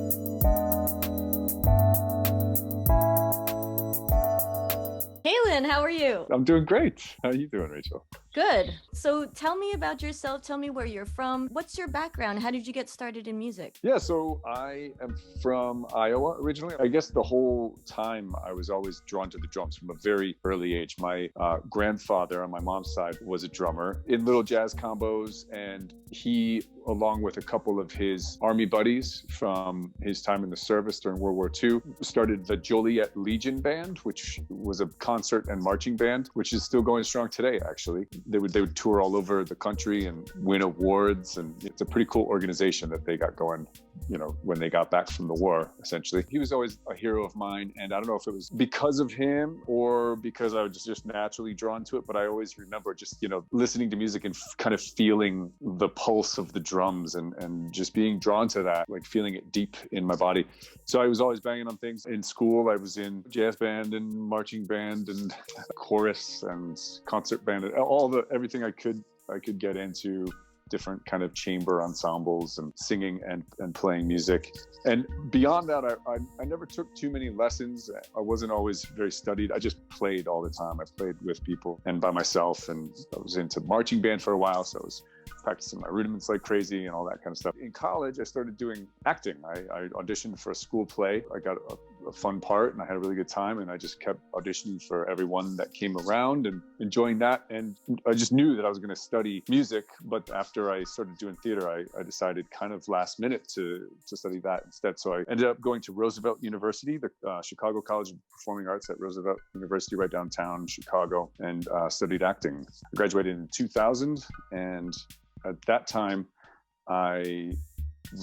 Kalen, how are you? I'm doing great. How are you doing, Rachel? Good. So tell me about yourself. Tell me where you're from. What's your background? How did you get started in music? Yeah, so I am from Iowa originally. I guess the whole time I was always drawn to the drums from a very early age. My grandfather on my mom's side was a drummer in little jazz combos, and he, along with a couple of his army buddies from his time in the service during World War II, started the Joliet Legion Band, which was a concert and marching band, which is still going strong today, actually. They would tour all over the country and win awards, and it's a pretty cool organization that they got going, when they got back from the war, essentially. He was always a hero of mine, and I don't know if it was because of him or because I was just naturally drawn to it, but I always remember just, listening to music and kind of feeling the pulse of the drums and just being drawn to that, like feeling it deep in my body. So I was always banging on things. In school, I was in jazz band and marching band and chorus and concert band, and everything I could get into, different kind of chamber ensembles and singing and playing music. And beyond that, I never took too many lessons. I wasn't always very studied. I just played all the time. I played with people and by myself, and I was into marching band for a while, so I was practicing my rudiments like crazy and all that kind of stuff. In college, I started doing acting. I auditioned for a school play. I got a fun part and I had a really good time, and I just kept auditioning for everyone that came around and enjoying that. And I just knew that I was going to study music, but after I started doing theater, I decided kind of last minute to study that instead. So I ended up going to Roosevelt University, the Chicago College of Performing Arts at Roosevelt University right downtown Chicago, and studied acting. I graduated in 2000, and at that time, I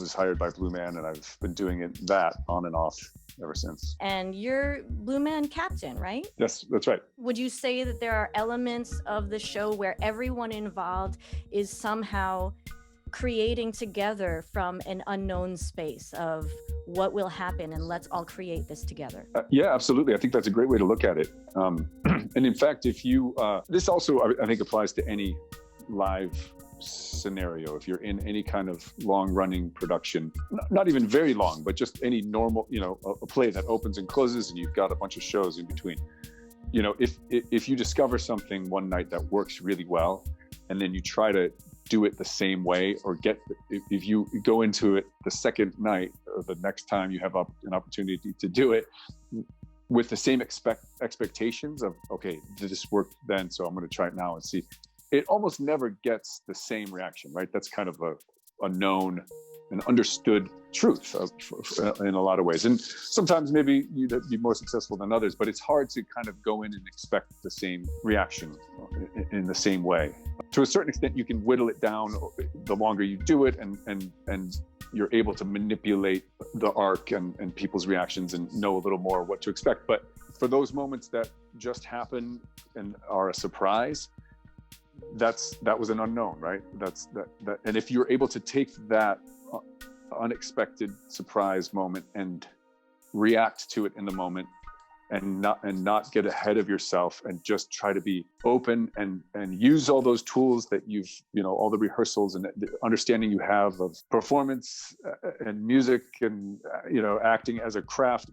was hired by Blue Man, and I've been doing that on and off ever since. And you're Blue Man captain, right? Yes, that's right. Would you say that there are elements of the show where everyone involved is somehow creating together from an unknown space of what will happen, and let's all create this together? Yeah, absolutely. I think that's a great way to look at it. And in fact, if you, this also, I think, applies to any live scenario. If you're in any kind of long-running production, not even very long, but just any normal, a play that opens and closes, and you've got a bunch of shows in between. If you discover something one night that works really well, and then you try to do it the same way, or if you go into it the second night or the next time you have an opportunity to do it with the same expectations of, okay, did this work then, so I'm going to try it now and see. It almost never gets the same reaction, right? That's kind of a known and understood truth in a lot of ways. And sometimes maybe you'd be more successful than others, but it's hard to kind of go in and expect the same reaction in the same way. To a certain extent, you can whittle it down the longer you do it, and you're able to manipulate the arc and people's reactions and know a little more what to expect. But for those moments that just happen and are a surprise, that was an unknown, right? And if you're able to take that unexpected surprise moment and react to it in the moment, and not get ahead of yourself, and just try to be open and use all those tools that you've, all the rehearsals and the understanding you have of performance and music and, acting as a craft,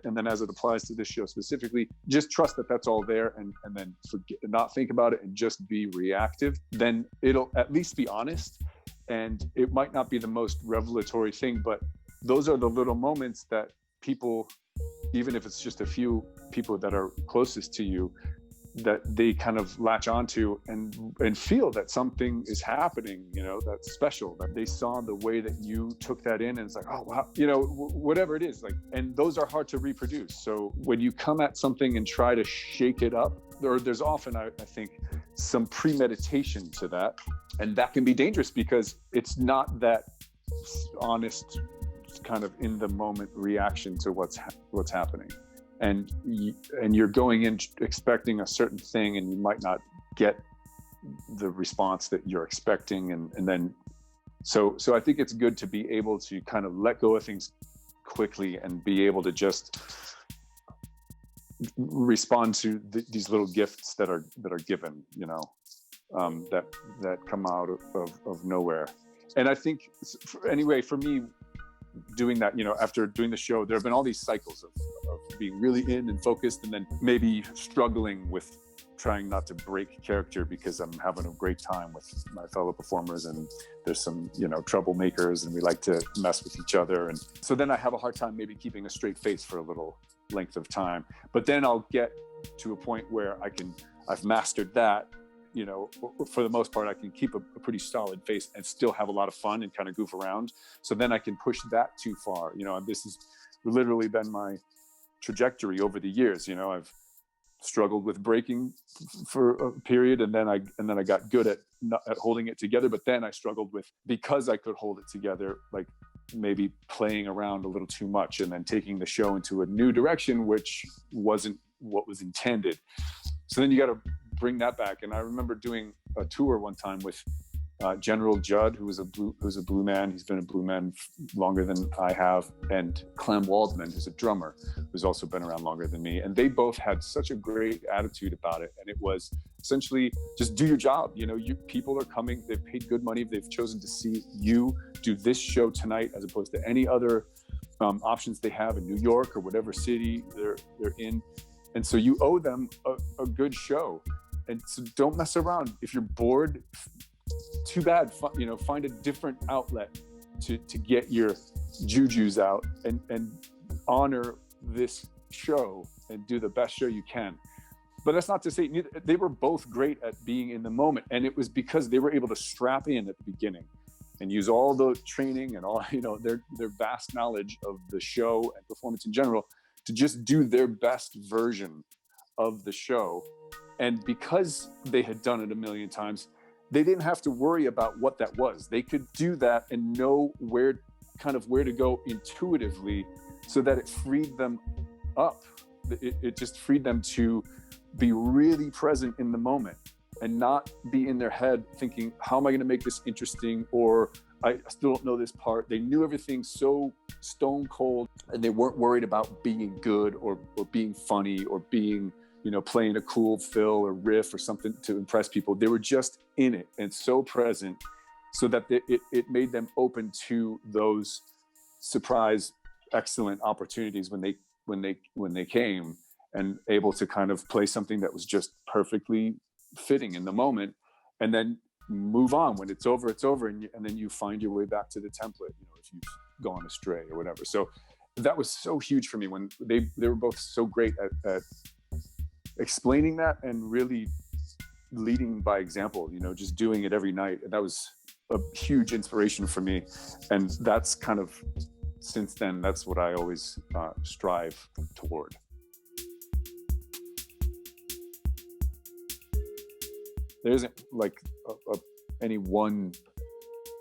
and then as it applies to this show specifically, just trust that that's all there, and then not think about it and just be reactive. Then it'll at least be honest, and it might not be the most revelatory thing, but those are the little moments that people, even if it's just a few people that are closest to you, that they kind of latch onto and feel that something is happening, that's special, that they saw the way that you took that in, and it's like, oh wow, whatever it is, like, and those are hard to reproduce. So when you come at something and try to shake it up, there's often, I think, some premeditation to that, and that can be dangerous because it's not that honest kind of in the moment reaction to what's happening, and you're going in expecting a certain thing, and you might not get the response that you're expecting, and then so I think it's good to be able to kind of let go of things quickly and be able to just respond to these little gifts that are given, that come out of nowhere. And I think, anyway, for me, doing that, after doing the show, there have been all these cycles of being really in and focused, and then maybe struggling with trying not to break character because I'm having a great time with my fellow performers, and there's some, troublemakers, and we like to mess with each other. And so then I have a hard time maybe keeping a straight face for a little length of time. But then I'll get to a point where I've mastered that, for the most part, I can keep a pretty solid face and still have a lot of fun and kind of goof around. So then I can push that too far. This has literally been my trajectory over the years. I've struggled with breaking for a period, and then I got good at holding it together. But then I struggled with, because I could hold it together, like maybe playing around a little too much and then taking the show into a new direction, which wasn't what was intended. So then you got to bring that back. And I remember doing a tour one time with General Judd, who's a blue man. He's been a blue man longer than I have, and Clem Waldman, who's a drummer, who's also been around longer than me. And they both had such a great attitude about it. And it was essentially just do your job. People are coming. They've paid good money. They've chosen to see you do this show tonight, as opposed to any other options they have in New York or whatever city they're in. And so you owe them a good show. And so don't mess around. If you're bored, too bad. Find a different outlet to get your jujus out and honor this show and do the best show you can. But that's not to say they were both great at being in the moment, and it was because they were able to strap in at the beginning and use all the training and all their vast knowledge of the show and performance in general to just do their best version of the show. And because they had done it a million times, they didn't have to worry about what that was. They could do that and know where to go intuitively, so that it freed them up. It just freed them to be really present in the moment and not be in their head thinking, how am I going to make this interesting? Or I still don't know this part. They knew everything so stone cold, and they weren't worried about being good or being funny or being, playing a cool fill or riff or something to impress people. They were just in it and so present, so that it made them open to those surprise, excellent opportunities when they came, and able to kind of play something that was just perfectly fitting in the moment, and then move on. When it's over, and then you find your way back to the template, if you've gone astray or whatever. So that was so huge for me when they were both so great at explaining that and really leading by example, just doing it every night. And that was a huge inspiration for me. And that's kind of, since then, that's what I always strive toward. There isn't like any one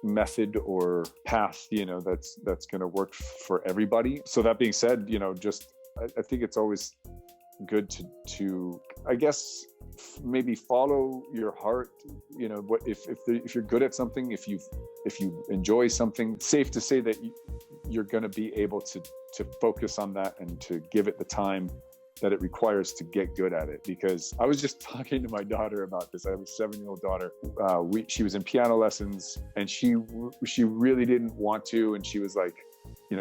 method or path, that's going to work for everybody. So that being said, I think it's always good to I guess maybe follow your heart. What if you're good at something, if you enjoy something, it's safe to say that you're going to be able to focus on that and to give it the time that it requires to get good at it. Because I was just talking to my daughter about this. I have a 7-year-old daughter. She was in piano lessons, and she really didn't want to, and she was like,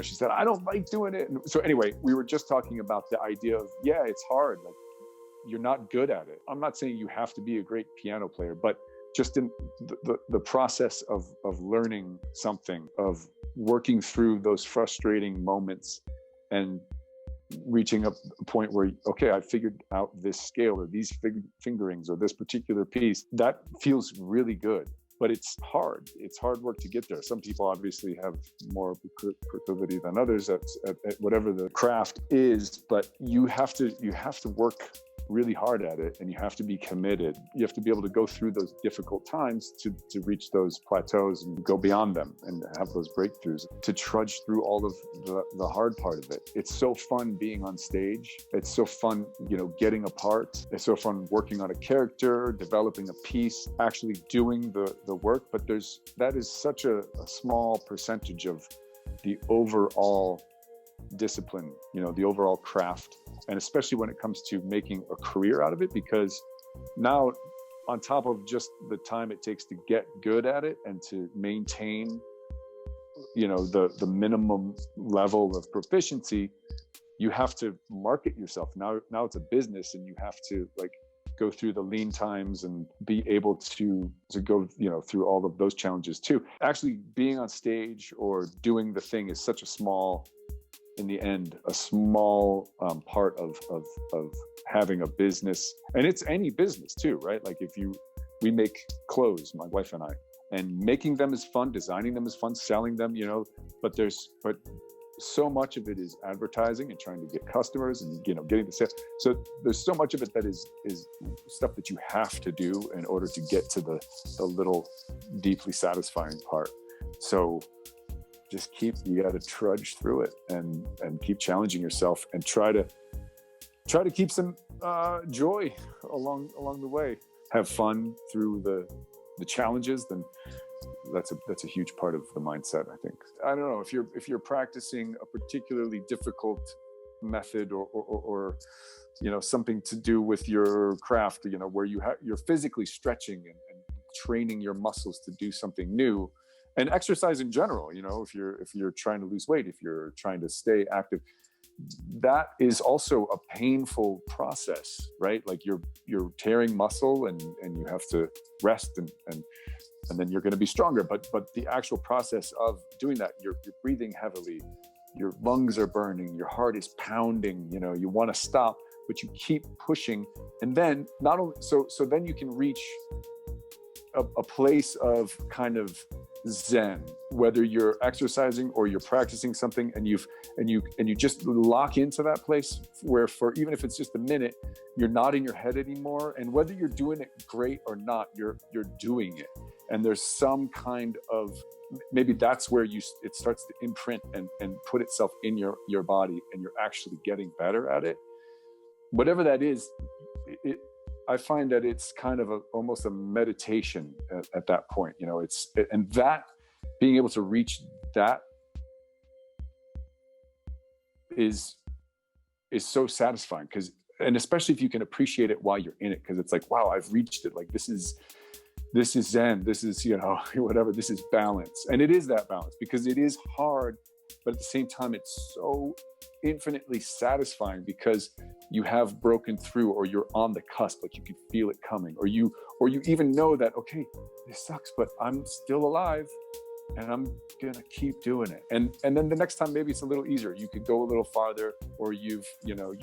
she said, I don't like doing it. And so anyway, we were just talking about the idea of, it's hard. Like, you're not good at it. I'm not saying you have to be a great piano player, but just in the process of learning something, of working through those frustrating moments and reaching a point where, okay, I figured out this scale or these fingerings or this particular piece, that feels really good. But it's hard. It's hard work to get there. Some people obviously have more proclivity than others at whatever the craft is, but you have to work really hard at it, and you have to be committed. You have to be able to go through those difficult times to reach those plateaus and go beyond them and have those breakthroughs, to trudge through all of the hard part of it. It's so fun being on stage. It's so fun, getting a part. It's so fun working on a character, developing a piece, actually doing the work. But that is such a small percentage of the overall discipline, the overall craft. And especially when it comes to making a career out of it, because now, on top of just the time it takes to get good at it and to maintain the minimum level of proficiency, you have to market yourself. Now it's a business, and you have to like go through the lean times and be able to go, through all of those challenges too. Actually being on stage or doing the thing is such a small, in the end, a small part of having a business. And it's any business too, right? Like we make clothes, my wife and I, and making them is fun, designing them is fun, selling them, but so much of it is advertising and trying to get customers and, getting the sales. So there's so much of it that is stuff that you have to do in order to get to the little deeply satisfying part. So just you got to trudge through it and keep challenging yourself and try to keep some joy along the way. Have fun through the challenges. Then that's a huge part of the mindset, I think. I don't know if you're practicing a particularly difficult method or something to do with your craft, where you're physically stretching and training your muscles to do something new. And exercise in general, if you're trying to lose weight, if you're trying to stay active, that is also a painful process, right? Like you're tearing muscle and you have to rest and then you're going to be stronger. But the actual process of doing that, you're breathing heavily, your lungs are burning, your heart is pounding, you want to stop, but you keep pushing. And then not only, so then you can reach a place of kind of Zen, whether you're exercising or you're practicing something, and you just lock into that place where, for even if it's just a minute, you're not in your head anymore. And whether you're doing it great or not, you're doing it. And there's some kind of, maybe that's where it starts to imprint and put itself in your body, and you're actually getting better at it. Whatever that is, I find that it's kind of almost a meditation at that point, and that being able to reach that is so satisfying, and especially if you can appreciate it while you're in it, because it's like, wow, I've reached it. Like this is Zen. This is, whatever, this is balance. And it is that balance, because it is hard, but at the same time, it's so infinitely satisfying because you have broken through, or you're on the cusp, like you can feel it coming, or you even know that, okay, this sucks, but I'm still alive and I'm gonna keep doing it. And then the next time, maybe it's a little easier. You could go a little farther, or you've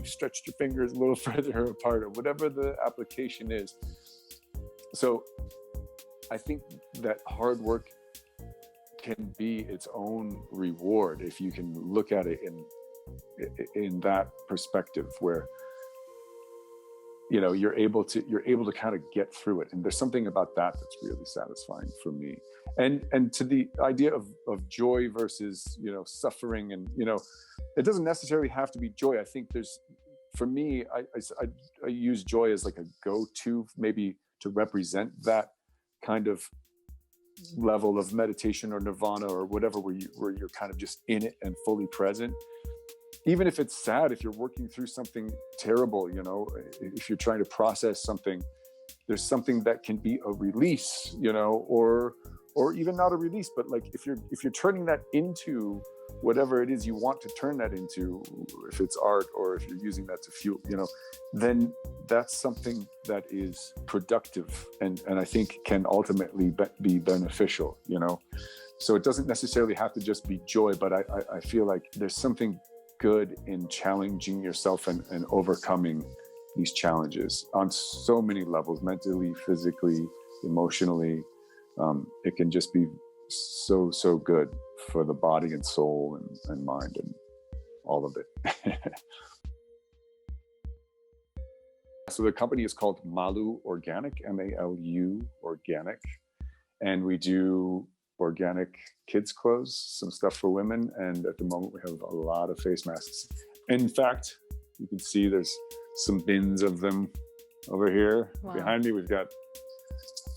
stretched your fingers a little further apart, or whatever the application is. So I think that hard work can be its own reward if you can look at it in that perspective, where you're able to kind of get through it. And there's something about that that's really satisfying for me. And to the idea of joy versus suffering, and it doesn't necessarily have to be joy. I think for me, I use joy as like a go-to, maybe to represent that kind of level of meditation or nirvana or whatever, where you're kind of just in it and fully present. Even if it's sad, if you're working through something terrible, if you're trying to process something, there's something that can be a release, or even not a release, but like if you're turning that into whatever it is you want to turn that into, if it's art or if you're using that to fuel, then that's something that is productive and I think can ultimately be beneficial, So it doesn't necessarily have to just be joy, but I feel like there's something good in challenging yourself and overcoming these challenges on so many levels, mentally, physically, emotionally. It can just be so good for the body and soul and mind and all of it. So the company is called Malu Organic, MALU Organic. And we do organic kids clothes, some stuff for women. And at the moment we have a lot of face masks. In fact, you can see there's some bins of them over here. Wow. Behind me, we've got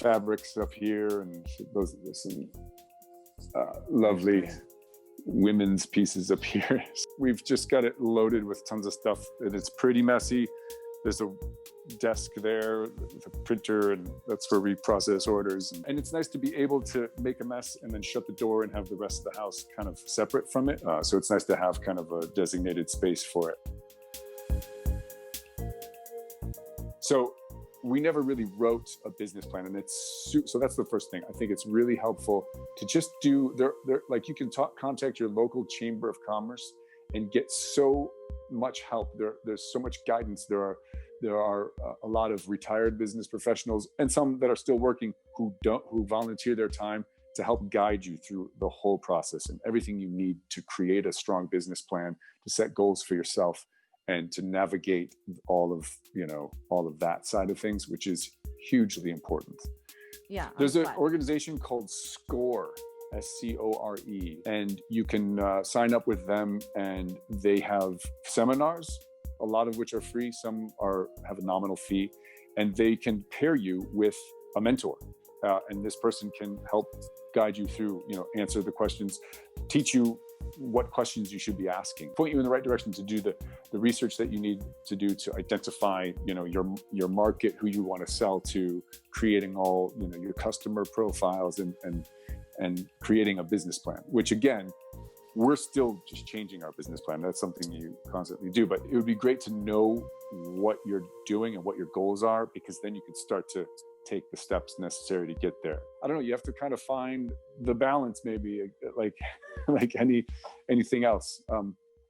fabrics up here, and there's some lovely women's pieces up here. We've just got it loaded with tons of stuff, and it's pretty messy, there's a desk there with a printer, and that's where we process orders. And it's nice to be able to make a mess and then shut the door and have the rest of the house kind of separate from it. So it's nice to have kind of a designated space for it. So we never really wrote a business plan, and so that's the first thing. I think it's really helpful to just do like you can contact your local chamber of commerce and get so much help. There's so much guidance. There are a lot of retired business professionals and some that are still working who volunteer their time to help guide you through the whole process and everything you need to create a strong business plan, to set goals for yourself, and to navigate all of that side of things, which is hugely important. Yeah. There's an organization called SCORE, SCORE, and you can sign up with them, and they have seminars, a lot of which are free. Some have a nominal fee, and they can pair you with a mentor. And this person can help guide you through, answer the questions, teach you what questions you should be asking, point you in the right direction to do the research that you need to do to identify, your market, who you want to sell to, creating all, your customer profiles and creating a business plan, which again, we're still just changing our business plan. That's something you constantly do, but it would be great to know what you're doing and what your goals are, because then you can start to take the steps necessary to get there. I don't know, you have to kind of find the balance, maybe like anything else.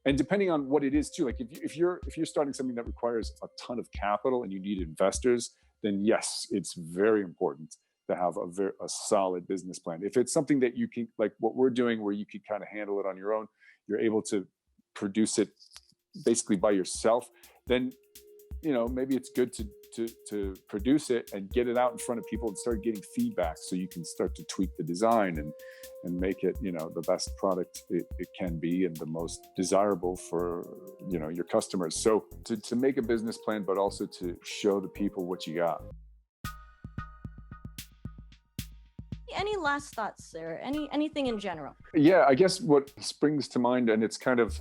And depending on what it is too, like if you're starting something that requires a ton of capital and you need investors, then yes, it's very important to have a solid business plan. If it's something that you can, like what we're doing, where you can kind of handle it on your own, you're able to produce it basically by yourself, then maybe it's good to produce it and get it out in front of people and start getting feedback, so you can start to tweak the design and make it the best product it can be and the most desirable for your customers. So to make a business plan, but also to show the people what you got. Any last thoughts, sir? Anything in general? Yeah, I guess what springs to mind, and it's kind of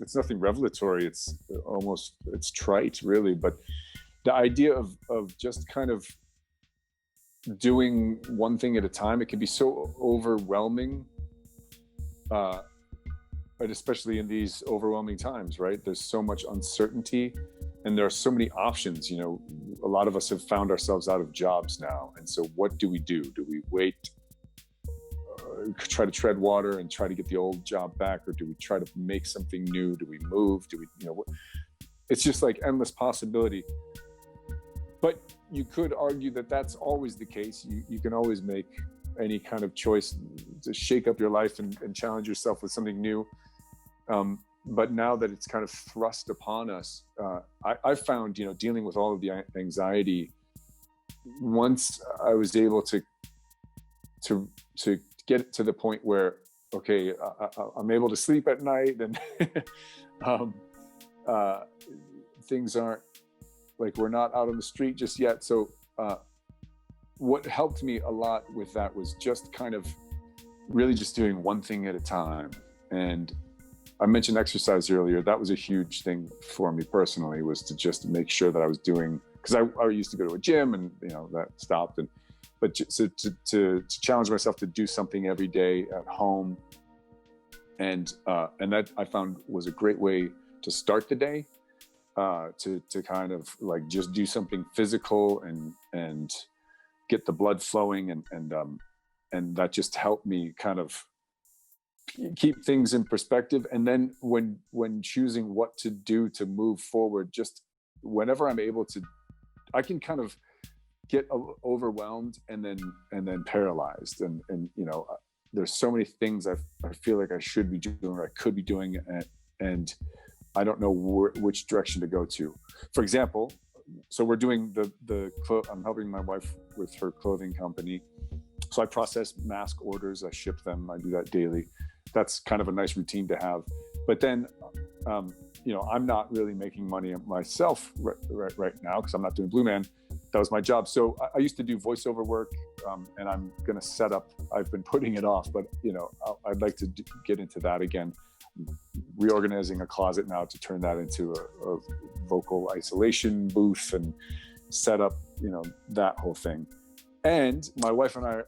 it's nothing revelatory, it's trite really, but the idea of just kind of doing one thing at a time, it can be so overwhelming, but especially in these overwhelming times, right? There's so much uncertainty and there are so many options. A lot of us have found ourselves out of jobs now. And so what do we do? Do we wait, try to tread water and try to get the old job back? Or do we try to make something new? Do we move? Do we, it's just like endless possibility. But you could argue that that's always the case. You can always make any kind of choice to shake up your life and challenge yourself with something new. But now that it's kind of thrust upon us, I've found, dealing with all of the anxiety, once I was able to get to the point where, okay, I'm able to sleep at night, and things aren't like, we're not out on the street just yet. So what helped me a lot with that was just kind of really just doing one thing at a time. And I mentioned exercise earlier. That was a huge thing for me personally, was to just make sure that I was doing, because I used to go to a gym and that stopped. But to challenge myself to do something every day at home, and that I found was a great way to start the day, to kind of like just do something physical and get the blood flowing, and that just helped me kind of keep things in perspective. And then when choosing what to do to move forward, just whenever I'm able to, I can kind of get overwhelmed and then paralyzed, and there's so many things I feel like I should be doing or I could be doing, and I don't know which direction to go to. For example, so we're doing I'm helping my wife with her clothing company, so I process mask orders, I ship them, I do that daily. That's kind of a nice routine to have. But then I'm not really making money myself right now, because I'm not doing Blue Man. That was my job. So I used to do voiceover work, and I'm going to set up, I've been putting it off, but I'd like to get into that again reorganizing a closet now to turn that into a vocal isolation booth and set up, that whole thing. And my wife and I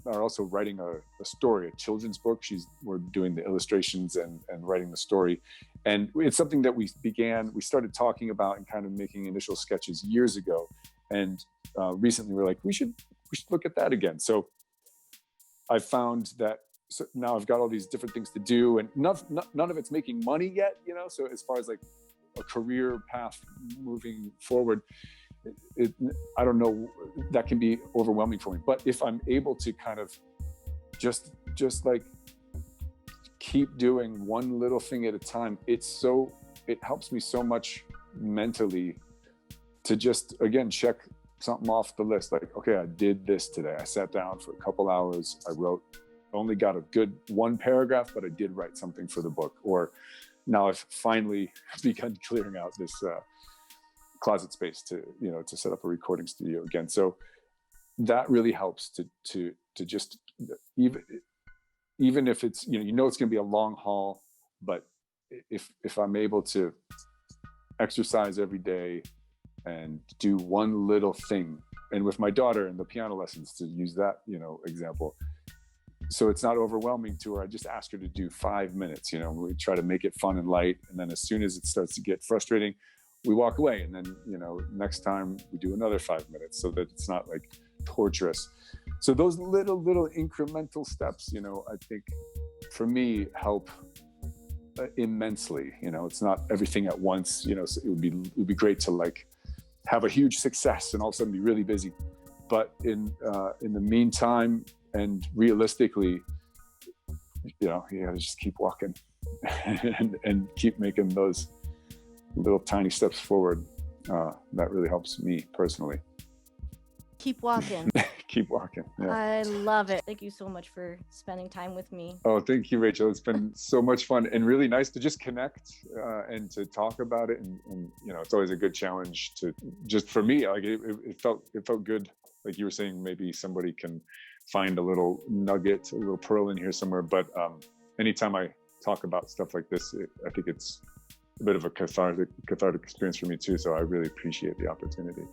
are also writing a story, a children's book. We're doing the illustrations and writing the story. And it's something that we started talking about and kind of making initial sketches years ago. And recently we're like, we should look at that again. So I found that now I've got all these different things to do, and none of it's making money yet, So as far as like a career path moving forward, I don't know, that can be overwhelming for me. But if I'm able to kind of just like keep doing one little thing at a time, it helps me so much mentally to just, again, check something off the list. Like, okay, I did this today. I sat down for a couple hours. I wrote, only got a good one paragraph, but I did write something for the book. Or now I've finally begun clearing out this closet space to set up a recording studio again. So that really helps to just, even if it's, it's going to be a long haul, but if I'm able to exercise every day and do one little thing, and with my daughter and the piano lessons, to use that, example, so it's not overwhelming to her. I just ask her to do 5 minutes, we try to make it fun and light. And then as soon as it starts to get frustrating, we walk away. And then, next time we do another 5 minutes, so that it's not like torturous. So those little incremental steps, I think for me help immensely. It's not everything at once, so it would be great to like have a huge success and all of a sudden be really busy. But in the meantime, and realistically, you gotta just keep walking and keep making those little tiny steps forward. That really helps me personally. Keep walking. Keep walking. Yeah. I love it. Thank you so much for spending time with me. Oh, thank you, Rachel. It's been so much fun and really nice to just connect and to talk about it. And it's always a good challenge to just, for me, like it felt good. Like you were saying, maybe somebody can find a little nugget, a little pearl in here somewhere. But anytime I talk about stuff like this, I think it's a bit of a cathartic experience for me too. So I really appreciate the opportunity.